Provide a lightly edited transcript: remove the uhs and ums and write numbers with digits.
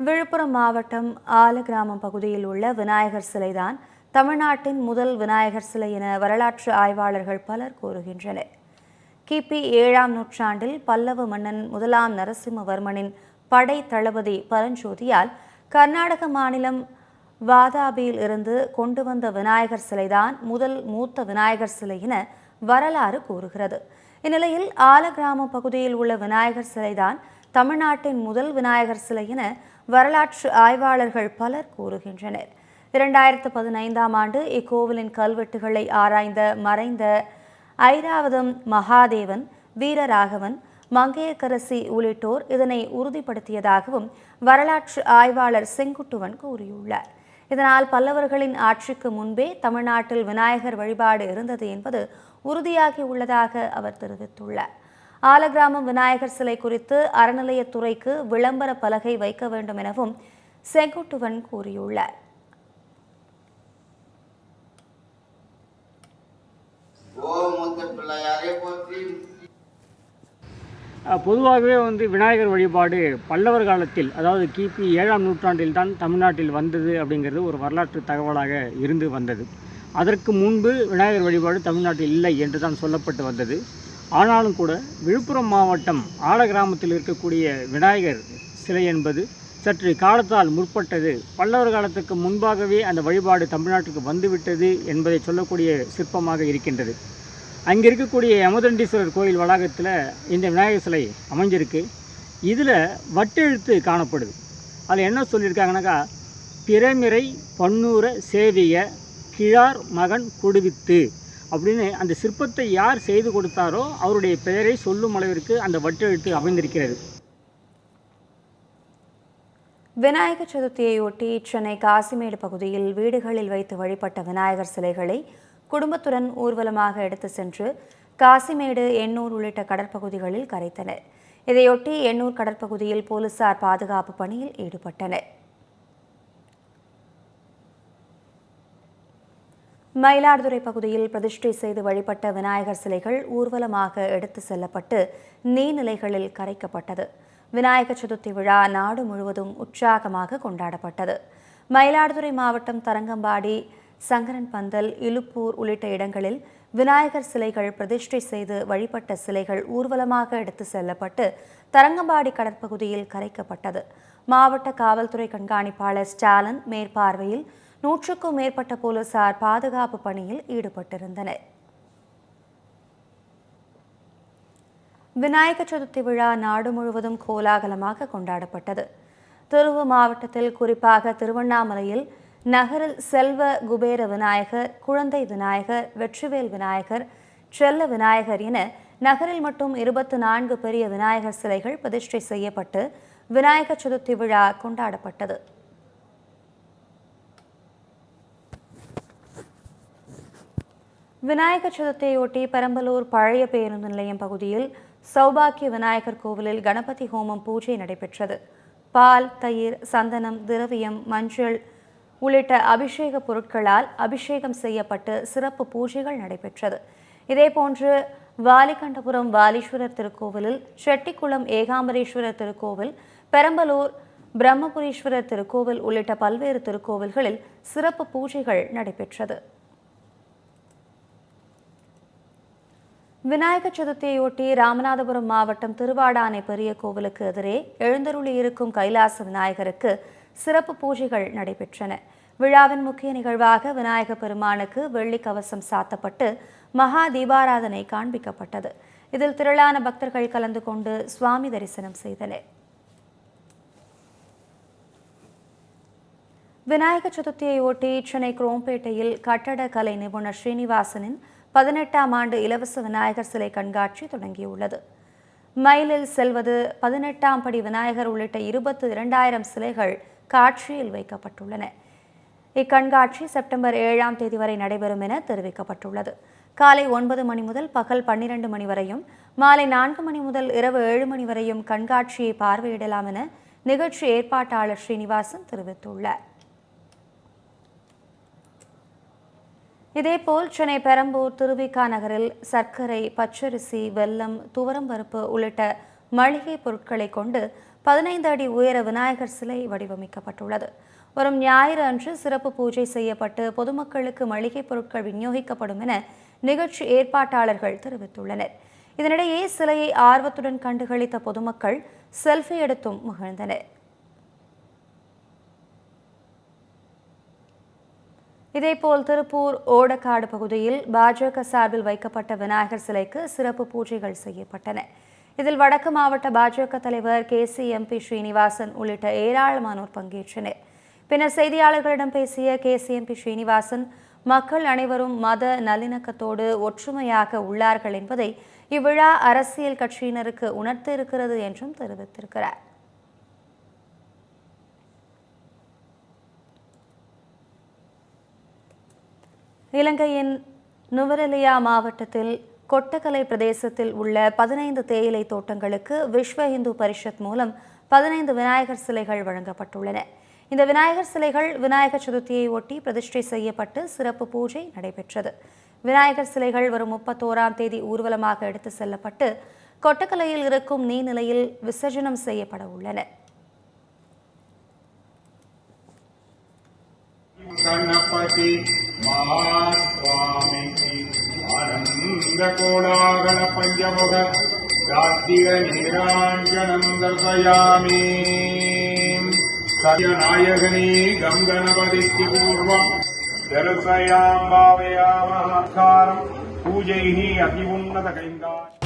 விழுப்புரம் மாவட்டம் ஆலகிராமம் பகுதியில் உள்ள விநாயகர் சிலைதான் தமிழ்நாட்டின் முதல் விநாயகர் சிலை என வரலாற்று ஆய்வாளர்கள் பலர் கூறுகின்றனர். கிபி 7ஆம் நூற்றாண்டில் பல்லவ மன்னன் முதலாம் நரசிம்மவர்மனின் படை தளபதி பரஞ்சோதியால் கர்நாடக மாநிலம் வாதாபியில் இருந்து கொண்டு வந்த விநாயகர் சிலைதான் முதல் மூத்த விநாயகர் சிலை என வரலாறு கூறுகிறது. இந்நிலையில் ஆலகிராமம் பகுதியில் உள்ள விநாயகர் சிலைதான் தமிழ்நாட்டின் முதல் விநாயகர் சிலை என வரலாற்று ஆய்வாளர்கள் பலர் கூறுகின்றனர். 2015ஆம் ஆண்டு இக்கோவிலின் கல்வெட்டுகளை ஆராய்ந்த மறைந்த ஐராவதம் மகாதேவன், வீரராகவன், மங்கையர்க்கரசி உள்ளிட்டோர் இதனை உறுதிப்படுத்தியதாகவும் வரலாற்று ஆய்வாளர் செங்குட்டுவன் கூறியுள்ளார். இதனால் பல்லவர்களின் ஆட்சிக்கு முன்பே தமிழ்நாட்டில் விநாயகர் வழிபாடு இருந்தது என்பது உறுதியாகியுள்ளதாக அவர் தெரிவித்துள்ளார். ஆலகிராமம் விநாயகர் சிலை குறித்து அறநிலையத்துறைக்கு விளம்பர பலகை வைக்க வேண்டும் எனவும் செங்குட்டுவன் கூறியுள்ளார். பொதுவாகவே விநாயகர் வழிபாடு பல்லவர் காலத்தில், அதாவது கிபி 7ஆம் நூற்றாண்டில் தான் தமிழ்நாட்டில் வந்தது அப்படிங்கிறது ஒரு வரலாற்று தகவலாக இருந்து வந்தது. அதற்கு முன்பு விநாயகர் வழிபாடு தமிழ்நாட்டில் இல்லை என்று தான் சொல்லப்பட்டு வந்தது. ஆனாலும் கூட விழுப்புரம் மாவட்டம் ஆலகிராமத்தில் இருக்கக்கூடிய விநாயகர் சிலை என்பது சற்று காலத்தால் முற்பட்டது, பல்லவர் காலத்துக்கு முன்பாகவே அந்த வழிபாடு தமிழ்நாட்டுக்கு வந்துவிட்டது என்பதை சொல்லக்கூடிய சிற்பமாக இருக்கின்றது. அங்கே இருக்கக்கூடிய யமதண்டீஸ்வரர் கோயில் வளாகத்தில் இந்த விநாயகர் சிலை அமைஞ்சிருக்கு. இதில் வட்டெழுத்து காணப்படுது. அதில் என்ன சொல்லியிருக்காங்கனாக்கா, பிறமிறை பன்னூர சேவிய கிழார் மகன் கொடுவித்து அப்படின்னு அந்த சிற்பத்தை யார் செய்து கொடுத்தாரோ அவருடைய பெயரை சொல்லும் அளவிற்கு அந்த வட்டெழுத்து அமைந்திருக்கிறது. விநாயகர் சதுர்த்தியையொட்டி சென்னை காசிமேடு பகுதியில் வீடுகளில் வைத்து வழிபட்ட விநாயகர் சிலைகளை குடும்பத்துடன் ஊர்வலமாக எடுத்து சென்று காசிமேடு, எண்ணூர் உள்ளிட்ட கடற்பகுதிகளில் கரைத்தனர். இதையொட்டி எண்ணூர் கடற்பகுதியில் போலீசார் பாதுகாப்பு பணியில் ஈடுபட்டனர். மயிலாடுதுறை பகுதியில் பிரதிஷ்டை செய்து வழிபட்ட விநாயகர் சிலைகள் ஊர்வலமாக எடுத்து செல்லப்பட்டு நீர்நிலைகளில் கரைக்கப்பட்டது. விநாயகர் சதுர்த்தி விழா நாடு முழுவதும் உற்சாகமாக கொண்டாடப்பட்டது. மயிலாடுதுறை மாவட்டம் தரங்கம்பாடி, சங்கரன் பந்தல், இலுப்பூர் உள்ளிட்ட இடங்களில் விநாயகர் சிலைகள் பிரதிஷ்டை செய்து வழிபட்ட சிலைகள் ஊர்வலமாக எடுத்து செல்லப்பட்டு தரங்கம்பாடி கடற்பகுதியில் கரைக்கப்பட்டது. மாவட்ட காவல்துறை கண்காணிப்பாளர் ஸ்டாலின் மேற்பார்வையில் 100க்கும் மேற்பட்ட போலீசார் பாதுகாப்பு பணியில் ஈடுபட்டிருந்தனர். விநாயகர் சதுர்த்தி விழா நாடு முழுவதும் கோலாகலமாக கொண்டாடப்பட்டது. திருவள்ளூர் மாவட்டத்தில், குறிப்பாக திருவண்ணாமலையில் நகரில் செல்வ குபேர விநாயகர், குழந்தை விநாயகர், வெற்றிவேல் விநாயகர், செல்ல விநாயகர் என நகரில் மட்டும் 24 பெரிய விநாயகர் சிலைகள் பிரதிஷ்டை செய்யப்பட்டு விநாயகர் சதுர்த்தி விழா கொண்டாடப்பட்டது. விநாயகர் சதுர்த்தியையொட்டி பெரம்பலூர் பழைய பேருந்து நிலையம் பகுதியில் சௌபாக்கிய விநாயகர் கோவிலில் கணபதி ஹோமம் பூஜை நடைபெற்றது. பால், தயிர், சந்தனம், திரவியம், மஞ்சள் உள்ளிட்ட அபிஷேக பொருட்களால் அபிஷேகம் செய்யப்பட்டு சிறப்பு பூஜைகள் நடைபெற்றது. இதேபோன்று வாலிகண்டபுரம் வாலீஸ்வரர் திருக்கோவிலில், செட்டிக்குளம் ஏகாம்பரேஸ்வரர் திருக்கோவில், பெரம்பலூர் பிரம்மபுரீஸ்வரர் திருக்கோவில் உள்ளிட்ட பல்வேறு திருக்கோவில்களில் சிறப்பு பூஜைகள் நடைபெற்றது. விநாயகர் சதுர்த்தியையொட்டி ராமநாதபுரம் மாவட்டம் திருவாடானை பெரிய கோவிலுக்கு எதிரே எழுந்தருளி இருக்கும் கைலாச விநாயகருக்கு சிறப்பு பூஜைகள் நடைபெற்றன. விழாவின் முக்கிய நிகழ்வாக விநாயகர் பெருமானுக்கு வெள்ளி கவசம் சாத்தப்பட்டு மகா தீபாராதனை காண்பிக்கப்பட்டது. இதில் திரளான பக்தர்கள் கலந்து கொண்டு சுவாமி தரிசனம் செய்தனர். விநாயகர் சதுர்த்தியையொட்டி சென்னை குரோம்பேட்டையில் கட்டட கலை நிபுணர் ஸ்ரீனிவாசனின் 18ஆம் ஆண்டு இலவச விநாயகர் சிலை கண்காட்சி தொடங்கியுள்ளது. மயிலில் செல்வது, 18ஆம் படி விநாயகர் உள்ளிட்ட 22,000 சிலைகள் காட்சியில் வைக்கப்பட்டுள்ளன. இக்கண்காட்சி செப்டம்பர் 7ஆம் தேதி வரை நடைபெறும் என தெரிவிக்கப்பட்டுள்ளது. காலை 9 மணி முதல் பகல் 12 மணி வரையும், மாலை 4 மணி முதல் இரவு 7 மணி வரையும் கண்காட்சியை பார்வையிடலாம் என நிகழ்ச்சி ஏற்பாட்டாளர் ஸ்ரீனிவாசன் தெரிவித்துள்ளார். இதேபோல் சென்னை பெரம்பூர் திருவிக நகரில் சர்க்கரை, பச்சரிசி, வெல்லம், துவரம்பருப்பு உள்ளிட்ட மளிகை பொருட்களை கொண்டு 15 அடி உயர விநாயகர் சிலை வடிவமைக்கப்பட்டுள்ளது. வரும் ஞாயிறு அன்று சிறப்பு பூஜை செய்யப்பட்டு பொதுமக்களுக்கு மளிகைப் பொருட்கள் விநியோகிக்கப்படும் என நிகழ்ச்சி ஏற்பாட்டாளர்கள் தெரிவித்துள்ளனர். இதனிடையே சிலையை ஆர்வத்துடன் கண்டுகளித்த பொதுமக்கள் செல்ஃபி எடுத்தும் மகிழ்ந்தனர். இதேபோல் திருப்பூர் ஓடக்காடு பகுதியில் பாஜக சார்பில் வைக்கப்பட்ட விநாயகர் சிலைக்கு சிறப்பு பூஜைகள் செய்யப்பட்டன. இதில் வடக்கு மாவட்ட பாஜக தலைவர் KCMP ஸ்ரீனிவாசன் உள்ளிட்ட ஏராளமானோர் பங்கேற்றனர். பின்னர் செய்தியாளர்களிடம் பேசிய KCMP ஸ்ரீனிவாசன், மக்கள் அனைவரும் மத நல்லிணக்கத்தோடு ஒற்றுமையாக உள்ளார்கள் என்பதை இவ்விழா அரசியல் கட்சியினருக்கு உணர்த்தியிருக்கிறது என்றும் தெரிவித்திருக்கிறார். இலங்கையின் நுவரெலியா மாவட்டத்தில் கொட்டகலை பிரதேசத்தில் உள்ள 15 தேயிலை தோட்டங்களுக்கு விஸ்வ இந்து பரிஷத் மூலம் 15 விநாயகர் சிலைகள் வழங்கப்பட்டுள்ளன. இந்த விநாயகர் சிலைகள் விநாயகர் சதுர்த்தியை ஒட்டி பிரதிஷ்டை செய்யப்பட்டு சிறப்பு பூஜை நடைபெற்றது. விநாயகர் சிலைகள் வரும் 31ஆம் தேதி ஊர்வலமாக எடுத்து செல்லப்பட்டு கொட்டகலையில் இருக்கும் நீர்நிலையில் விசர்ஜனம் செய்யப்பட உள்ளன. गणपति महास्वामी आनंद कोलाहल पंचमुख कार्तिक नीरांजनं दर्शयामि सत्यनायकने गं गणपतिः पूर्वं दर्शयामः भावयामः पूजैः अति उन्नत कैंगार।